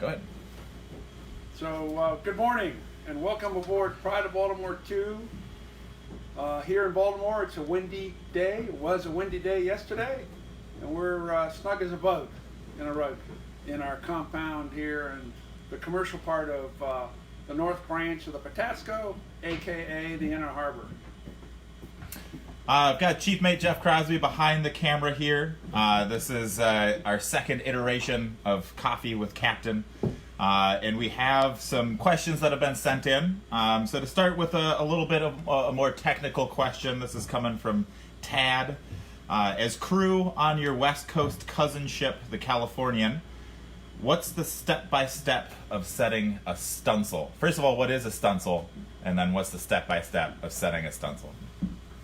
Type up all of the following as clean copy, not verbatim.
Go ahead. So, good morning and welcome aboard Pride of Baltimore 2. Here in Baltimore, it's a windy day. It was a windy day yesterday, and we're snug as a bug in a rug in our compound here in the commercial part of the North Branch of the Patapsco, aka the Inner Harbor. I've got Chief Mate Jeff Crosby behind the camera here. This is our second iteration of Coffee with Captain. And we have some questions that have been sent in. So to start with a little bit of a more technical question, this is coming from Tad. As crew on your West Coast cousin ship, the Californian, what's the step-by-step of setting a stunsail? First of all, what is a stunsail? And then what's the step-by-step of setting a stunsail?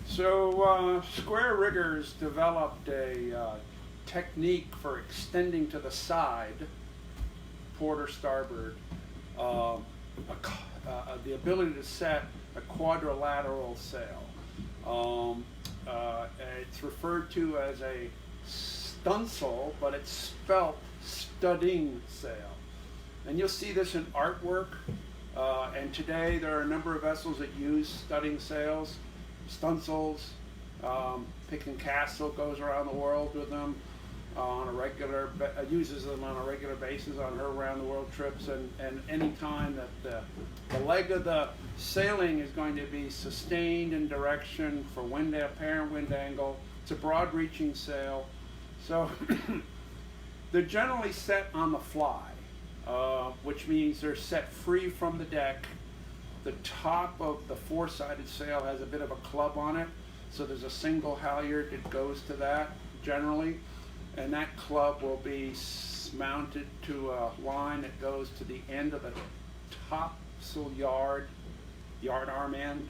So, Square Riggers developed a technique for extending to the side, port or starboard, the ability to set a quadrilateral sail. It's referred to as a stunsail, but it's spelt studding sail. And you'll see this in artwork. And today there are a number of vessels that use studding sails, stunsails. Pick Castle goes around the world with them on a uses them on a regular basis on her around the world trips, and any time that the leg of the sailing is going to be sustained in direction for apparent wind angle. It's a broad reaching sail, so they're generally set on the fly, which means they're set free from the deck. The top of the four-sided sail has a bit of a club on it, so there's a single halyard that goes to that generally, and that club will be mounted to a line that goes to the end of the topsail yard arm end,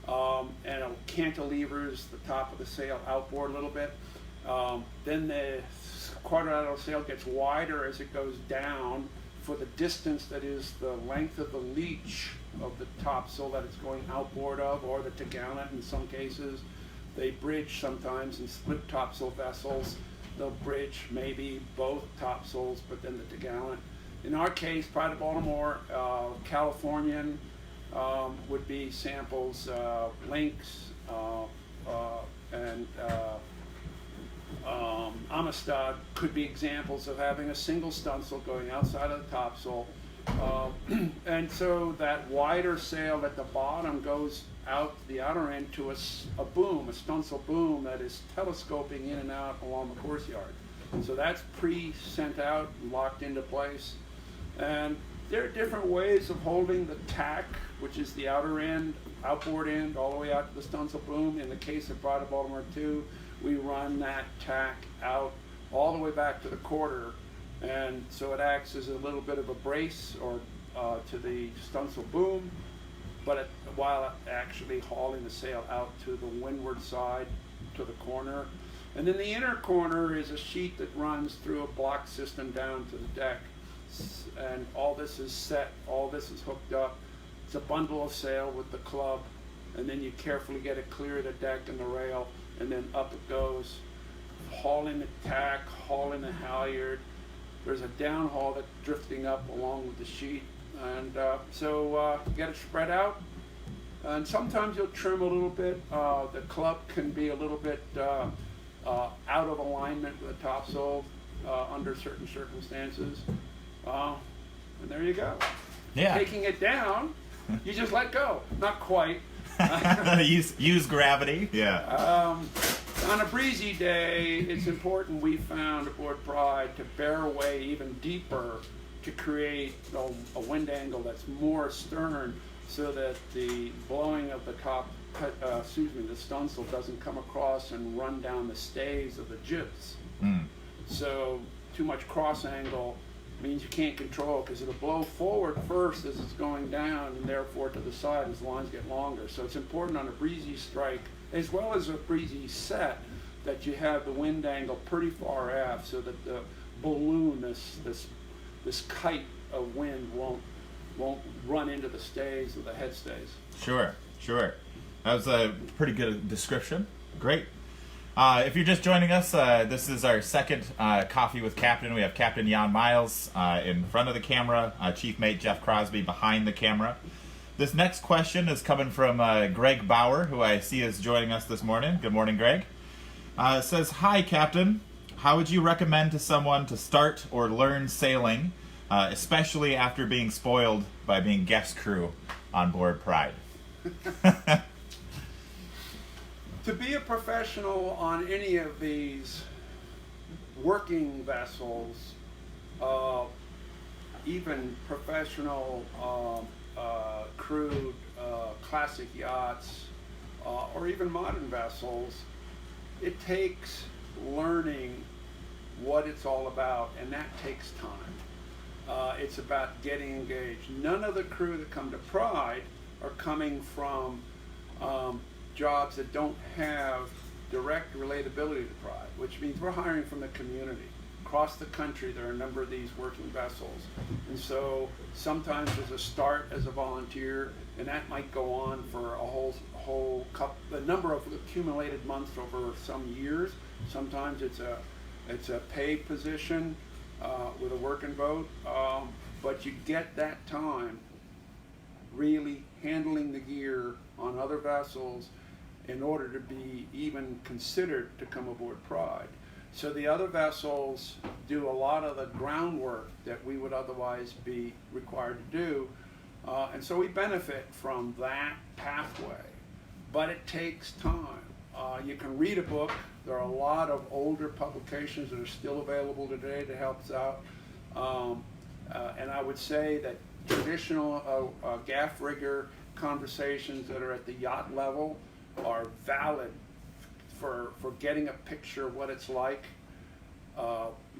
and it cantilevers the top of the sail outboard a little bit. Then the quadrilateral sail gets wider as it goes down for the distance that is the length of the leach of the topsail that it's going outboard of, or the topgallant in some cases. They bridge sometimes in split topsail vessels. They'll bridge maybe both topsails, but then the topgallant. In our case, Pride of Baltimore, Californian would be samples, Lynx, and Amistad could be examples of having a single stunsail going outside of the topsail. And so that wider sail at the bottom goes out the outer end to a boom, a stunsail boom that is telescoping in and out along the course yard. So that's pre-sent out and locked into place. And there are different ways of holding the tack, which is the outer end, outboard end, all the way out to the stunsail boom. In the case of Pride of Baltimore 2, we run that tack out all the way back to the quarter, and so it acts as a little bit of a brace or to the stunsail boom, but while actually hauling the sail out to the windward side to the corner. And then the inner corner is a sheet that runs through a block system down to the deck, and all this is set, all this is hooked up. It's a bundle of sail with the club, and then you carefully get it clear of the deck and the rail, and then up it goes, hauling the tack, hauling the halyard. There's a downhaul that's drifting up along with the sheet, and so get it spread out. And sometimes you'll trim a little bit. The club can be a little bit out of alignment with the topsail under certain circumstances, and there you go. Yeah. Taking it down, you just let go. Not quite. use gravity. Yeah. On a breezy day, it's important, we found aboard Pride, to bear away even deeper to create a wind angle that's more astern, so that the blowing of the the stunsail doesn't come across and run down the stays of the jibs. So too much cross angle means you can't control, because it'll blow forward first as it's going down, and therefore to the side as the lines get longer. So it's important on a breezy strike, as well as a breezy set, that you have the wind angle pretty far aft, so that the balloon, this kite of wind, won't run into the stays or the head stays. Sure. That was a pretty good description. Great. If you're just joining us, this is our second Coffee with Captain. We have Captain Jan Miles in front of the camera, Chief Mate Jeff Crosby behind the camera. This next question is coming from Greg Bauer, who I see is joining us this morning. Good morning, Greg. It says, "Hi, Captain. How would you recommend to someone to start or learn sailing, especially after being spoiled by being guest crew on board Pride?" To be a professional on any of these working vessels, even professional crewed classic yachts, or even modern vessels, it takes learning what it's all about, and that takes time. It's about getting engaged. None of the crew that come to Pride are coming from jobs that don't have direct relatability to Pride, which means we're hiring from the community. Across the country, there are a number of these working vessels. And so sometimes there's a start as a volunteer, and that might go on for a number of accumulated months over some years. Sometimes it's a paid position with a working boat, but you get that time really handling the gear on other vessels in order to be even considered to come aboard Pride. So the other vessels do a lot of the groundwork that we would otherwise be required to do, and so we benefit from that pathway, but it takes time. You can read a book. There are a lot of older publications that are still available today to help us out, and I would say that traditional gaff rigger conversations that are at the yacht level are valid for getting a picture of what it's like.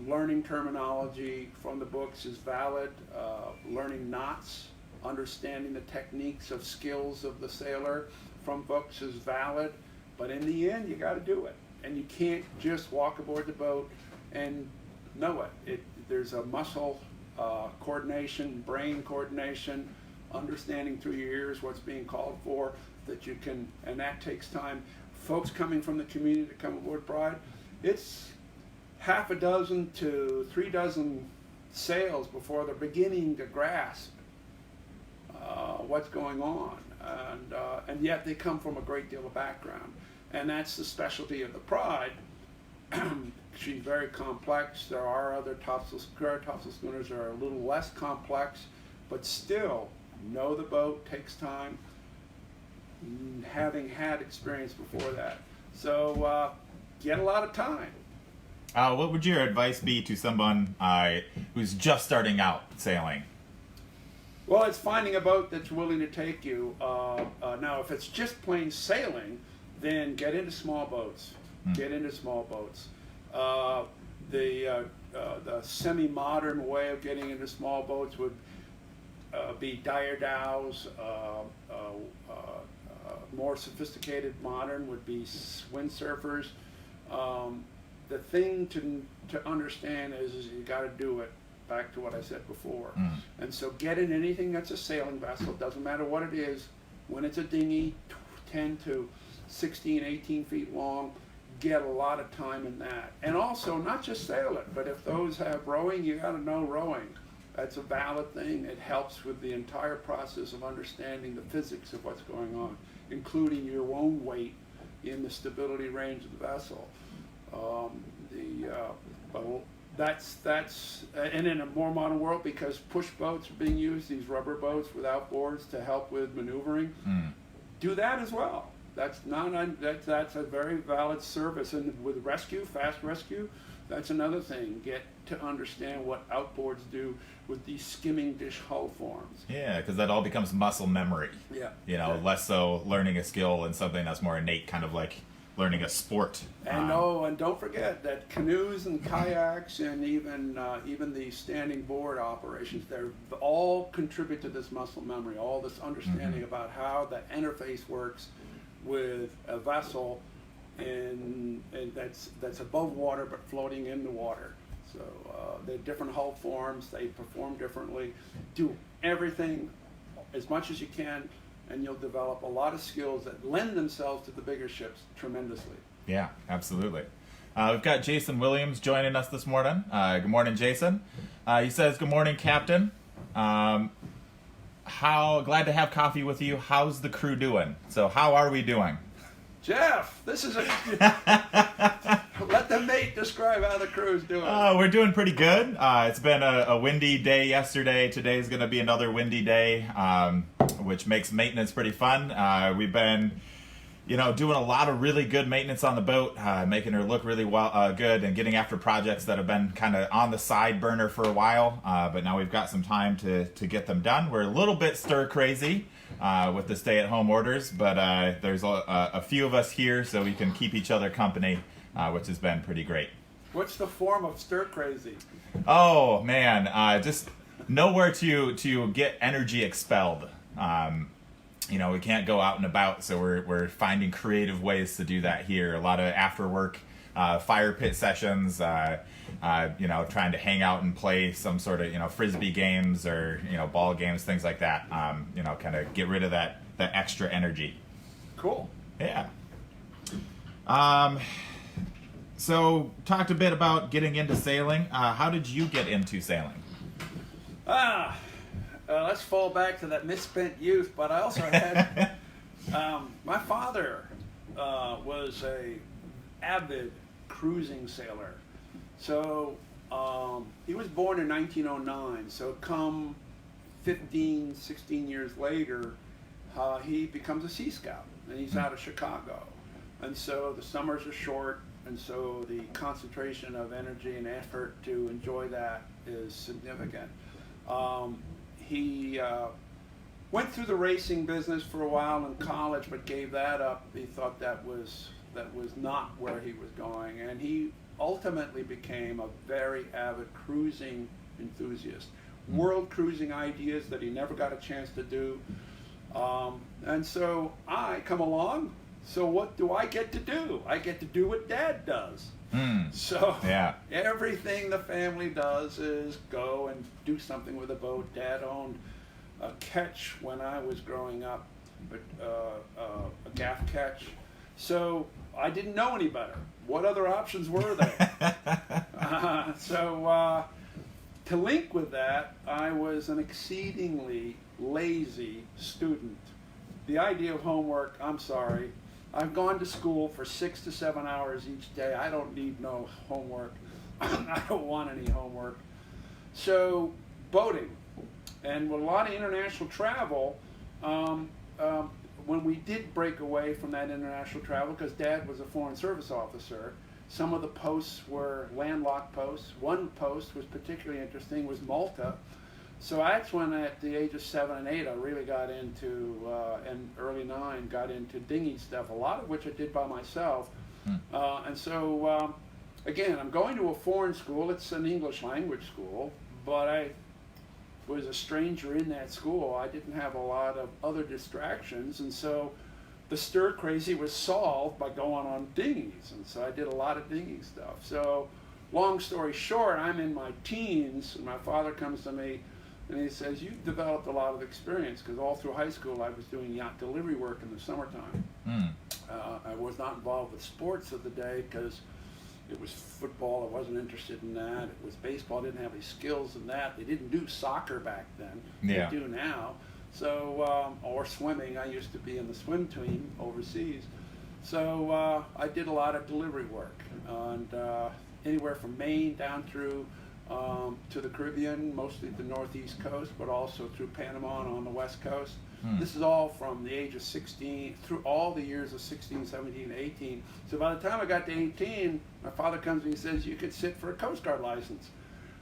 Learning terminology from the books is valid. Learning knots, understanding the techniques of skills of the sailor from books is valid. But in the end, you got to do it. And you can't just walk aboard the boat and know it. There's a muscle coordination, brain coordination, understanding through your ears what's being called for, that you can, and that takes time. Folks coming from the community to come aboard Pride, it's half a dozen to 3 dozen sails before they're beginning to grasp what's going on, and yet they come from a great deal of background, and that's the specialty of the Pride. She's very complex. There are other topsail schooners that are a little less complex, but still, know the boat takes time, having had experience before that. So get a lot of time. What would your advice be to someone who's just starting out sailing? Well, it's finding a boat that's willing to take you. Now, if it's just plain sailing, then get into small boats. Get into small boats. The semi-modern way of getting into small boats would be dire dhows. More sophisticated modern would be windsurfers. The thing to understand is you got to do it. Back to what I said before. And so get in anything that's a sailing vessel. Doesn't matter what it is. When it's a dinghy, 10 to 16, 18 feet long, get a lot of time in that. And also, not just sail it, but if those have rowing, you got to know rowing. That's a valid thing. It helps with the entire process of understanding the physics of what's going on, including your own weight in the stability range of the vessel. And in a more modern world, because push boats are being used, these rubber boats without boards to help with maneuvering, do that as well. That's a very valid service. And with rescue, fast rescue, that's another thing. Get to understand what outboards do with these skimming dish hull forms. Yeah, because that all becomes muscle memory. Yeah. Less so learning a skill and something that's more innate, kind of like learning a sport. And and don't forget that canoes and kayaks and even the standing board operations, they all contribute to this muscle memory, all this understanding about how the interface works with a vessel and that's above water but floating in the water. So they're different hull forms, they perform differently. Do everything as much as you can, and you'll develop a lot of skills that lend themselves to the bigger ships tremendously. Yeah, absolutely. We've got Jason Williams joining us this morning. Good morning, Jason. He says, "Good morning, Captain. How glad to have coffee with you. How's the crew doing?" So, how are we doing? Jeff, this is a let the mate describe how the crew's doing. We're doing pretty good. It's been a windy day yesterday. Today's going to be another windy day, which makes maintenance pretty fun. We've been, doing a lot of really good maintenance on the boat, making her look really good, and getting after projects that have been kind of on the side burner for a while. But now we've got some time to get them done. We're a little bit stir crazy with the stay-at-home orders, but there's a few of us here, so we can keep each other company, which has been pretty great. What's the form of stir crazy? Oh man, just nowhere to get energy expelled. We can't go out and about, so we're finding creative ways to do that here. A lot of after work fire pit sessions, trying to hang out and play some sort of frisbee games or ball games, things like that. Kind of get rid of that extra energy. Cool. Yeah. So talked a bit about getting into sailing. How did you get into sailing? Let's fall back to that misspent youth, but I also had my father was a avid cruising sailor. So he was born in 1909, so come 15, 16 years later, he becomes a Sea Scout, and he's out of Chicago. And so the summers are short, and so the concentration of energy and effort to enjoy that is significant. He went through the racing business for a while in college, but gave that up. He thought that was not where he was going, and he ultimately became a very avid cruising enthusiast. World cruising ideas that he never got a chance to do. And so I come along, so what do I get to do? I get to do what Dad does. So yeah. Everything the family does is go and do something with a boat. Dad owned a ketch when I was growing up, but a gaff ketch. So I didn't know any better. What other options were there? So to link with that, I was an exceedingly lazy student. The idea of homework, I'm sorry. I've gone to school for 6 to 7 hours each day. I don't need no homework. I don't want any homework. So boating, and with a lot of international travel, when we did break away from that international travel, because Dad was a Foreign Service officer, some of the posts were landlocked posts. One post was particularly interesting, was Malta. So that's when at the age of 7 and 8 I really got into, and early 9, got into dinghy stuff, a lot of which I did by myself. And so, again, I'm going to a foreign school. It's an English language school, but I was a stranger in that school. I didn't have a lot of other distractions, and so the stir crazy was solved by going on dinghies, and so I did a lot of dinghy stuff. So long story short, I'm in my teens, and my father comes to me and he says, "You've developed a lot of experience," because all through high school I was doing yacht delivery work in the summertime. I was not involved with sports of the day because it was football. I wasn't interested in that. It was baseball. I didn't have any skills in that. They didn't do soccer back then. Yeah. They do now. So, or swimming. I used to be in the swim team overseas. So I did a lot of delivery work, and anywhere from Maine down through to the Caribbean, mostly the northeast coast, but also through Panama and on the west coast. This is all from the age of 16 through all the years of 16, 17, 18. So by the time I got to 18, my father comes to me and says, "You could sit for a Coast Guard license."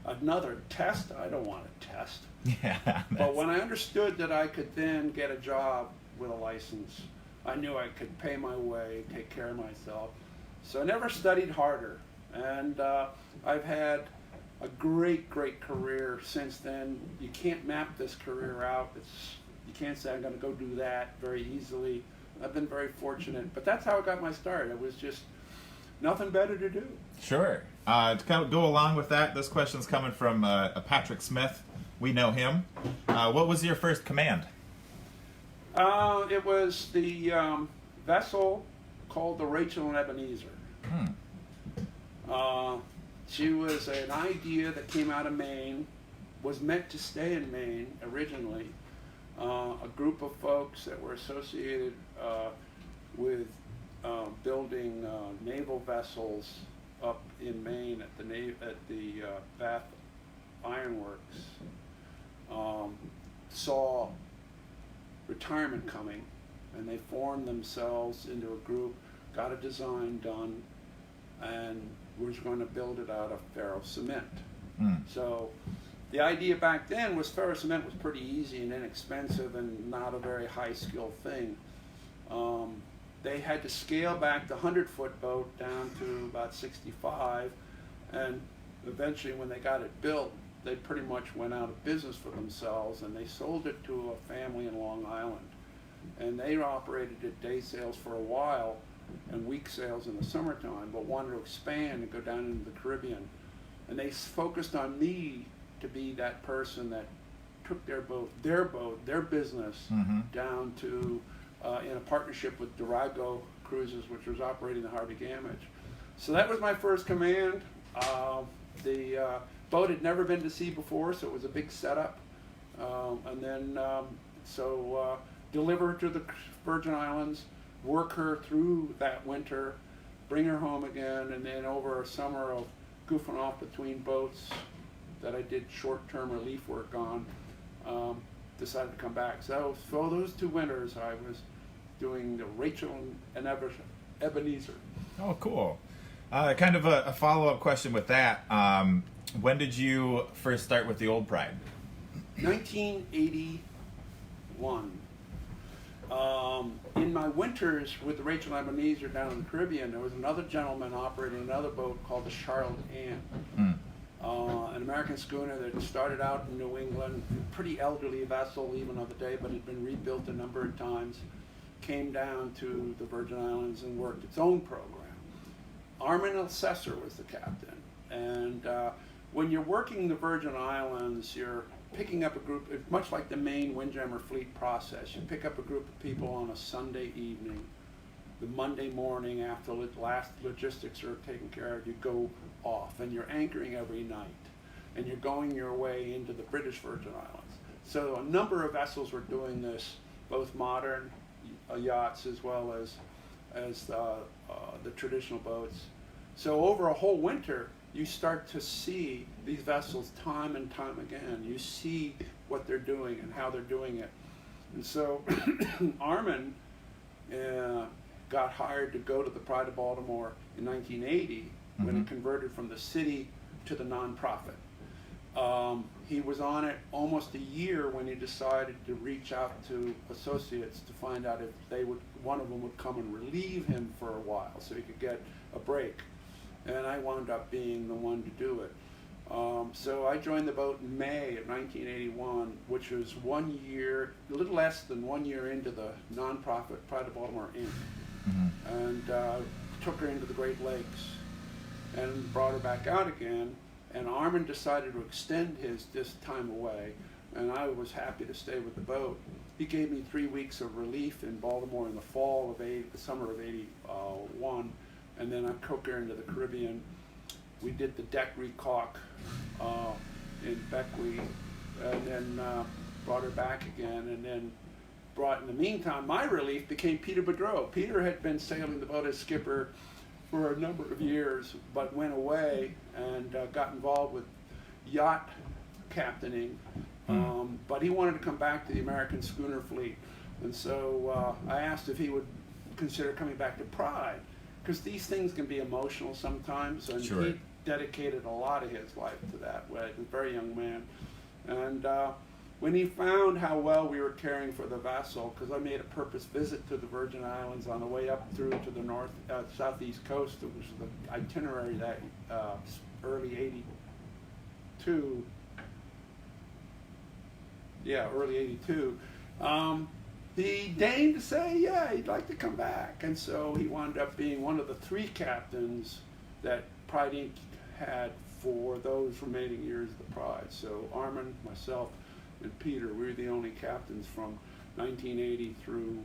Another test? I don't want a test. Yeah. But when I understood that I could then get a job with a license, I knew I could pay my way, take care of myself. So I never studied harder. And I've had a great, great career since then. You can't map this career out. You can't say I'm going to go do that very easily. I've been very fortunate. But that's how I got my start. It was just nothing better to do. Sure. To kind of go along with that, this question's coming from Patrick Smith. We know him. What was your first command? It was the vessel called the Rachel and Ebenezer. She was an idea that came out of Maine, was meant to stay in Maine originally. A group of folks that were associated with building naval vessels up in Maine at the Bath Iron Works saw retirement coming, and they formed themselves into a group, got a design done, and was going to build it out of ferro cement. So the idea back then was ferro cement was pretty easy and inexpensive and not a very high skill thing. They had to scale back the 100-foot boat down to about 65, and eventually when they got it built, they pretty much went out of business for themselves, and they sold it to a family in Long Island. And they operated at day sales for a while and week sales in the summertime, but wanted to expand and go down into the Caribbean. And they focused on me to be that person that took their business down to, in a partnership with Durago Cruises, which was operating the Harvey Gamage. So that was my first command. The boat had never been to sea before, so it was a big setup. And then, deliver her to the Virgin Islands, work her through that winter, bring her home again, and then over a summer of goofing off between boats that I did short-term relief work on, decided to come back. So for those 2 winters, I was doing the Rachel and Ebenezer. Oh, cool. Kind of a follow-up question with that. When did you first start with the Old Pride? 1981. In my winters with the Rachel and Ebenezer down in the Caribbean, there was another gentleman operating another boat called the Charlotte Ann. An American schooner that started out in New England, pretty elderly vessel even of the day, but had been rebuilt a number of times, came down to the Virgin Islands and worked its own program. Armin Alcesser was the captain, and when you're working the Virgin Islands, you're picking up a group, much like the main Windjammer Fleet process. You pick up a group of people on a Sunday evening. The Monday morning, after the last logistics are taken care of, you go off, and you're anchoring every night, and you're going your way into the British Virgin Islands. So a number of vessels were doing this, both modern yachts as well as the traditional boats. So over a whole winter, you start to see these vessels time and time again. You see what they're doing and how they're doing it. And so Armin got hired to go to the Pride of Baltimore in 1980 when it converted from the city to the nonprofit. He was on it almost a year when he decided to reach out to associates to find out if one of them would come and relieve him for a while so he could get a break. And I wound up being the one to do it. So I joined the boat in May of 1981, which was 1 year, a little less than 1 year into the nonprofit Pride of Baltimore Inc. And took her into the Great Lakes and brought her back out again. And Armin decided to extend this time away, and I was happy to stay with the boat. He gave me 3 weeks of relief in Baltimore in the summer of '81, and then I took her into the Caribbean. We did the deck recaulk in Beckwith, and then brought her back again, and then in the meantime, my relief became Peter Bedreau. Peter had been sailing the boat as skipper for a number of years, but went away and got involved with yacht captaining. But he wanted to come back to the American schooner fleet. And so I asked if he would consider coming back to Pride, because these things can be emotional sometimes. And Sure. he dedicated a lot of his life to that. He was a very young man. And when he found how well we were caring for the vessel, because I made a purpose visit to the Virgin Islands on the way up through to the southeast coast, which was the itinerary that early '82. Yeah, early '82. He deigned to say, yeah, he'd like to come back. And so he wound up being one of the 3 captains that Pride Inc. had for those remaining years of the Pride. So Armin, myself, and Peter, we were the only captains from 1980 through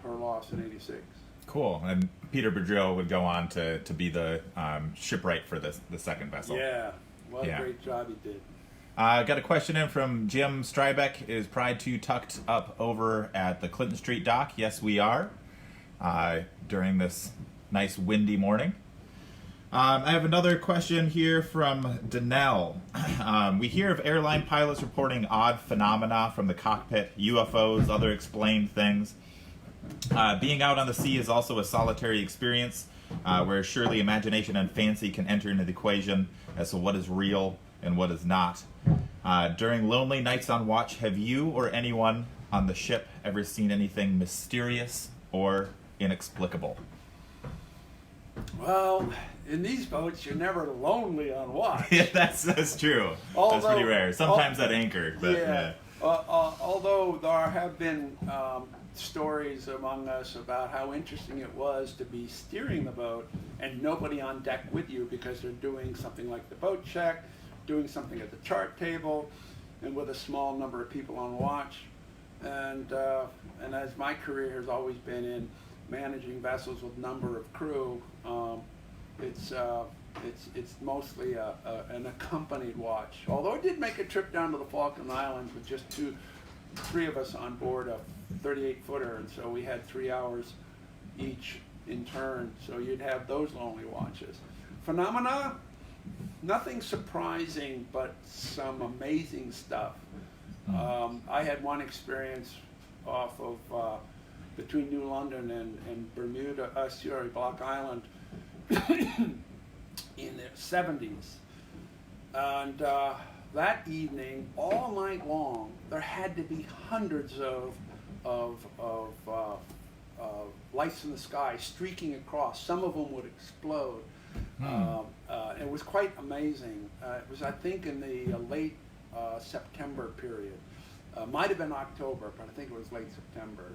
her loss in '86. Cool. And Peter Bedrill would go on to be the shipwright for the second vessel. Yeah, what Yeah. a great job he did. Got a question in from Jim Strybeck. Is Pride 2 tucked up over at the Clinton Street dock? Yes, we are. During this nice windy morning. I have another question here from Danelle. We hear of airline pilots reporting odd phenomena from the cockpit, UFOs, other explained things. Being out on the sea is also a solitary experience, where surely imagination and fancy can enter into the equation as to what is real and what is not. During lonely nights on watch, have you or anyone on the ship ever seen anything mysterious or inexplicable? Well, in these boats, you're never lonely on watch. Yeah, that's true. That's pretty rare. Sometimes at anchor, but Yeah. Although there have been stories among us about how interesting it was to be steering the boat and nobody on deck with you because they're doing something like the boat check, doing something at the chart table, and with a small number of people on watch. And as my career has always been in managing vessels with number of crew, it's mostly an accompanied watch. Although I did make a trip down to the Falkland Islands with just three of us on board a 38-footer, and so we had 3 hours each in turn. So you'd have those lonely watches. Phenomena, nothing surprising, but some amazing stuff. I had one experience off of between New London and Bermuda, Block Island, in the 70s. And that evening, all night long, there had to be hundreds of lights in the sky streaking across. Some of them would explode. It was quite amazing. It was, I think, in the late September period. Might have been October, but I think it was late September.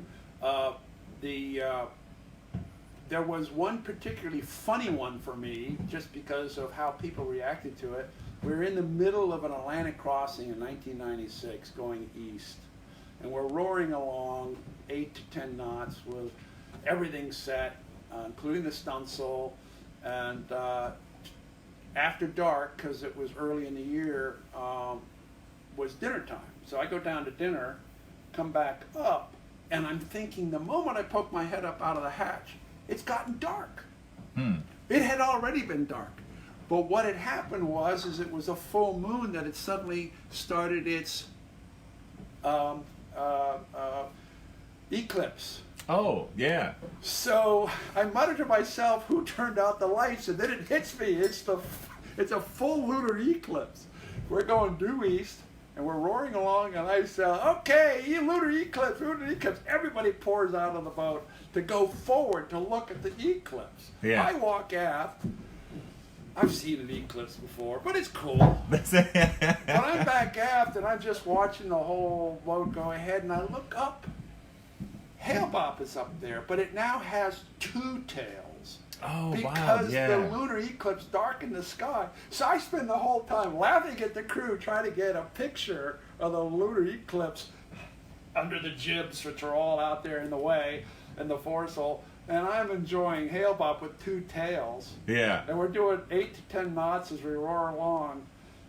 There was one particularly funny one for me, just because of how people reacted to it. We were in the middle of an Atlantic crossing in 1996, going east, and we're roaring along 8 to 10 knots with everything set, including the stunsail. And after dark, because it was early in the year, was dinner time. So I go down to dinner, come back up, and I'm thinking the moment I poke my head up out of the hatch, it's gotten dark. It had already been dark. But what had happened was it was a full moon that had suddenly started its eclipse. Oh, yeah. So I muttered to myself, who turned out the lights? And then it hits me, it's a full lunar eclipse. We're going due east, and we're roaring along, and I say, okay, lunar eclipse. Everybody pours out of the boat to go forward to look at the eclipse. Yeah. I walk aft. I've seen an eclipse before, but it's cool. But I'm back aft, and I'm just watching the whole boat go ahead, and I look up. Hale-Bopp is up there, but it now has two tails. Oh, because wow, yeah. the lunar eclipse darkened the sky. So I spend the whole time laughing at the crew, trying to get a picture of the lunar eclipse under the jibs, which are all out there in the way, and the foresail. And I'm enjoying Hale-Bopp with two tails. Yeah. And we're doing 8 to 10 knots as we roar along.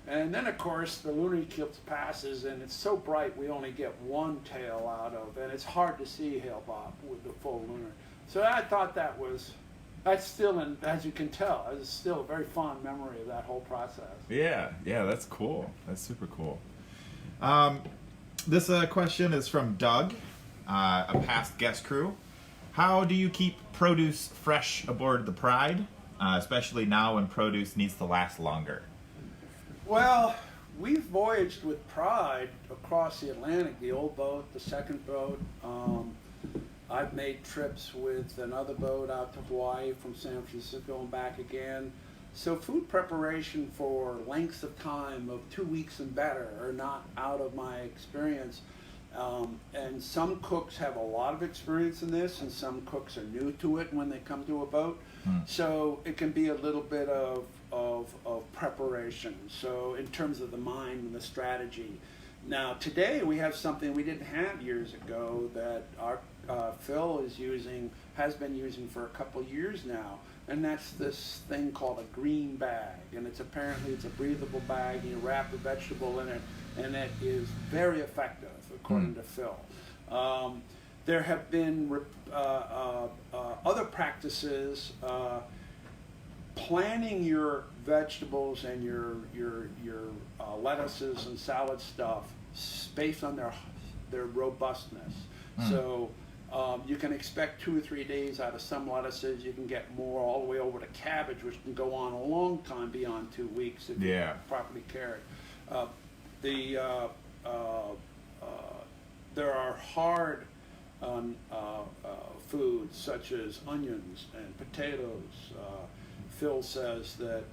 And then, of course, the lunar eclipse passes, and it's so bright we only get one tail out of, and it's hard to see Hale-Bopp with the full lunar. So I thought that's still, as you can tell, it's still a very fond memory of that whole process. Yeah, that's cool. That's super cool. This question is from Doug, a past guest crew. How do you keep produce fresh aboard the Pride, especially now when produce needs to last longer? Well, we've voyaged with Pride across the Atlantic, the old boat, the second boat. I've made trips with another boat out to Hawaii from San Francisco and back again. So food preparation for lengths of time of 2 weeks and better are not out of my experience. And some cooks have a lot of experience in this, and some cooks are new to it when they come to a boat. So it can be a little bit of preparation. So in terms of the mind and the strategy. Now today we have something we didn't have years ago that Phil has been using for a couple years now, and that's this thing called a green bag, and it's a breathable bag, and you wrap a vegetable in it, and it is very effective, according to Phil. There have been other practices. Planning your vegetables and your lettuces and salad stuff based on their robustness. So you can expect 2 or 3 days out of some lettuces. You can get more all the way over to cabbage, which can go on a long time beyond 2 weeks if you properly care it. There are hard foods such as onions and potatoes. Phil says that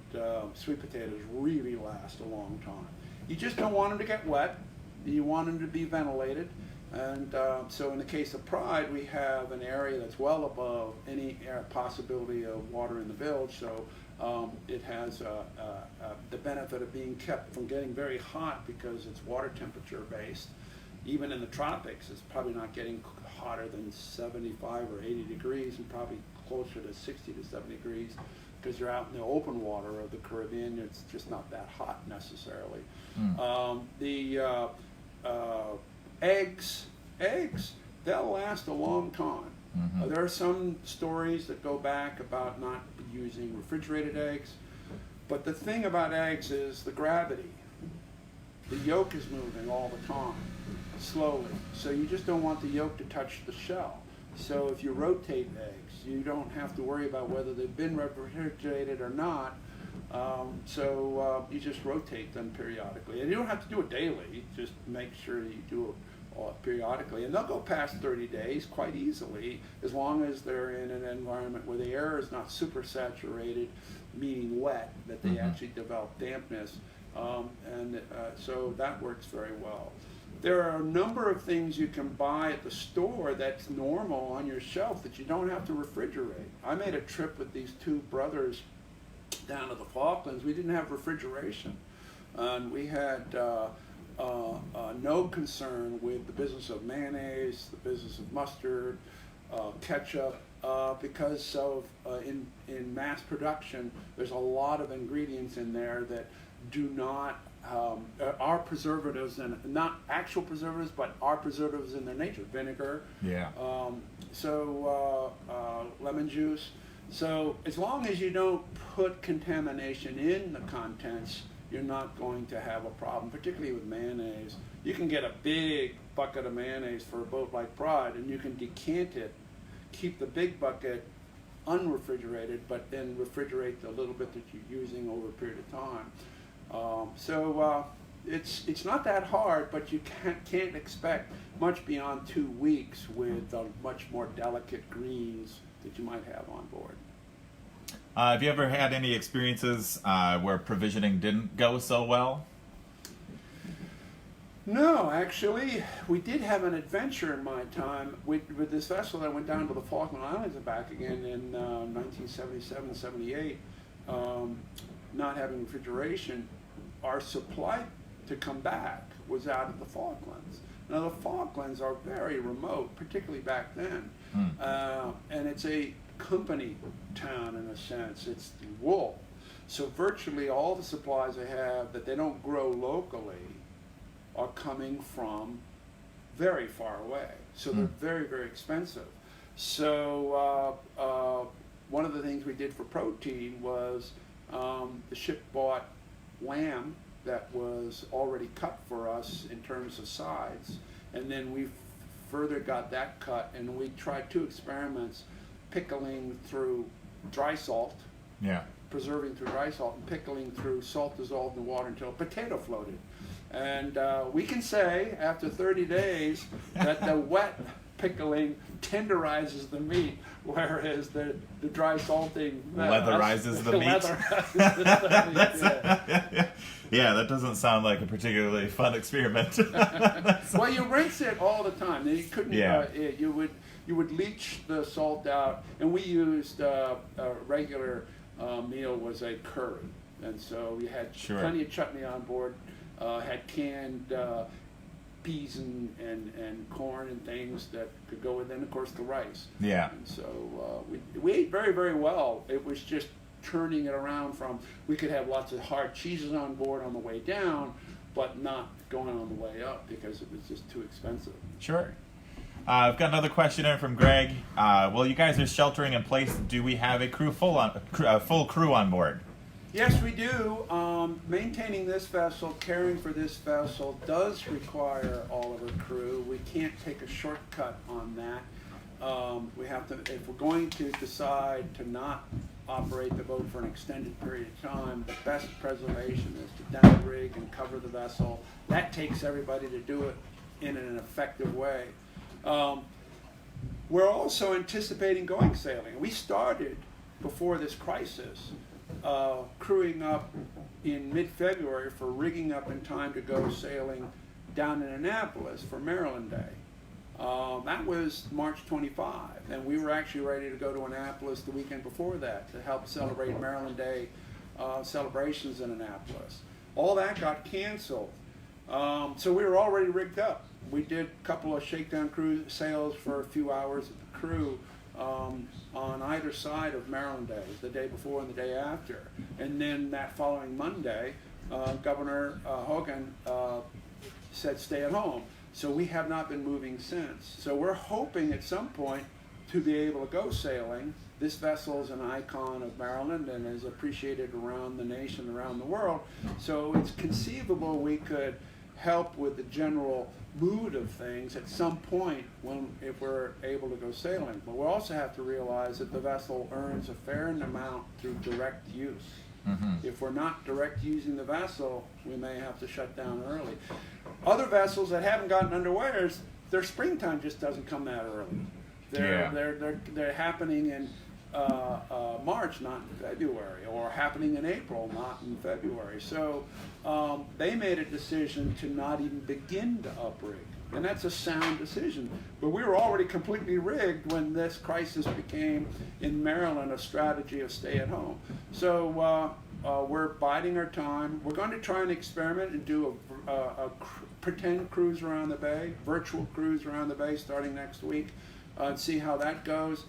sweet potatoes really last a long time. You just don't want them to get wet. You want them to be ventilated. And so in the case of Pride, we have an area that's well above any possibility of water in the bilge. So it has the benefit of being kept from getting very hot because it's water temperature based. Even in the tropics, it's probably not getting hotter than 75 or 80 degrees, and probably closer to 60 to 70 degrees. Because you're out in the open water of the Caribbean, it's just not that hot necessarily. Eggs, they'll last a long time. There are some stories that go back about not using refrigerated eggs, but the thing about eggs is the gravity. The yolk is moving all the time, slowly, so you just don't want the yolk to touch the shell. So if you rotate eggs, you don't have to worry about whether they've been refrigerated or not. You just rotate them periodically. And you don't have to do it daily, just make sure you do it periodically. And they'll go past 30 days quite easily, as long as they're in an environment where the air is not super saturated, meaning wet, that they actually develop dampness. So that works very well. There are a number of things you can buy at the store that's normal on your shelf that you don't have to refrigerate. I made a trip with these two brothers down to the Falklands. We didn't have refrigeration. And we had no concern with the business of mayonnaise, the business of mustard, ketchup, because of in mass production, there's a lot of ingredients in there that do not are preservatives, and not actual preservatives, but are preservatives in their nature. Vinegar, lemon juice. So as long as you don't put contamination in the contents, you're not going to have a problem, particularly with mayonnaise. You can get a big bucket of mayonnaise for a boat like Pride, and you can decant it, keep the big bucket unrefrigerated, but then refrigerate the little bit that you're using over a period of time. It's not that hard, but you can't expect much beyond 2 weeks with the much more delicate greens that you might have on board. Have you ever had any experiences where provisioning didn't go so well? No, actually, we did have an adventure in my time with this vessel that went down to the Falkland Islands and back again in 1977, 78. Not having refrigeration, our supply to come back was out of the Falklands. Now the Falklands are very remote, particularly back then, and it's a company town in a sense. It's wool, so virtually all the supplies they have that they don't grow locally are coming from very far away. So they're very, very expensive. So one of the things we did for protein was the ship bought lamb that was already cut for us in terms of sides, and then we further got that cut, and we tried 2 experiments: pickling through dry salt, preserving through dry salt, and pickling through salt dissolved in water until a potato floated. And we can say after 30 days that the wet pickling tenderizes the meat, whereas the dry salting leatherizes the meat. Yeah, that doesn't sound like a particularly fun experiment. Well, you rinse it all the time. You couldn't. You would leach the salt out, and we used a regular meal was a curry, and so we had plenty of chutney on board. Had canned peas and corn and things that could go with, and of course the rice. Yeah. And so we ate very, very well. It was just turning it around from, we could have lots of hard cheeses on board on the way down, but not going on the way up because it was just too expensive. Sure. I've got another question in from Greg. Well, you guys are sheltering in place. Do we have a full crew on board? Yes, we do. Maintaining this vessel, caring for this vessel does require all of our crew. We can't take a shortcut on that. We have to, if we're going to decide to not operate the boat for an extended period of time, the best preservation is to down rig and cover the vessel. That takes everybody to do it in an effective way. We're also anticipating going sailing. We started before this crisis crewing up in mid-February for rigging up in time to go sailing down in Annapolis for Maryland Day. That was March 25, and we were actually ready to go to Annapolis the weekend before that to help celebrate Maryland Day celebrations in Annapolis. All that got canceled, so we were already rigged up. We did a couple of shakedown cruise sails for a few hours with the crew on either side of Maryland Day, the day before and the day after. And then that following Monday, Governor Hogan said stay at home. So we have not been moving since. So we're hoping at some point to be able to go sailing. This vessel is an icon of Maryland and is appreciated around the nation, around the world. So it's conceivable we could help with the general mood of things at some point if we're able to go sailing. But we also have to realize that the vessel earns a fair amount through direct use. Mm-hmm. If we're not direct using the vessel, we may have to shut down early. Other vessels that haven't gotten underway, their springtime just doesn't come that early. They're happening in March, not in February, or happening in April, not in February. So they made a decision to not even begin to uprig. And that's a sound decision. But we were already completely rigged when this crisis became, in Maryland, a strategy of stay at home. So we're biding our time. We're going to try and experiment and do a pretend cruise around the bay, virtual cruise around the bay starting next week, and see how that goes.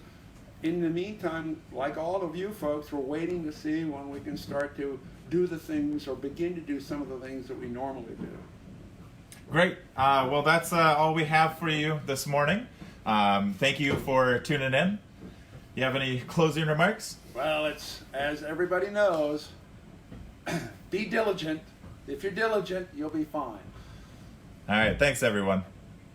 In the meantime, like all of you folks, we're waiting to see when we can start to do the things or begin to do some of the things that we normally do. Great. Well, that's all we have for you this morning. Thank you for tuning in. You have any closing remarks? Well, it's, as everybody knows, be diligent. If you're diligent, you'll be fine. All right. Thanks, everyone.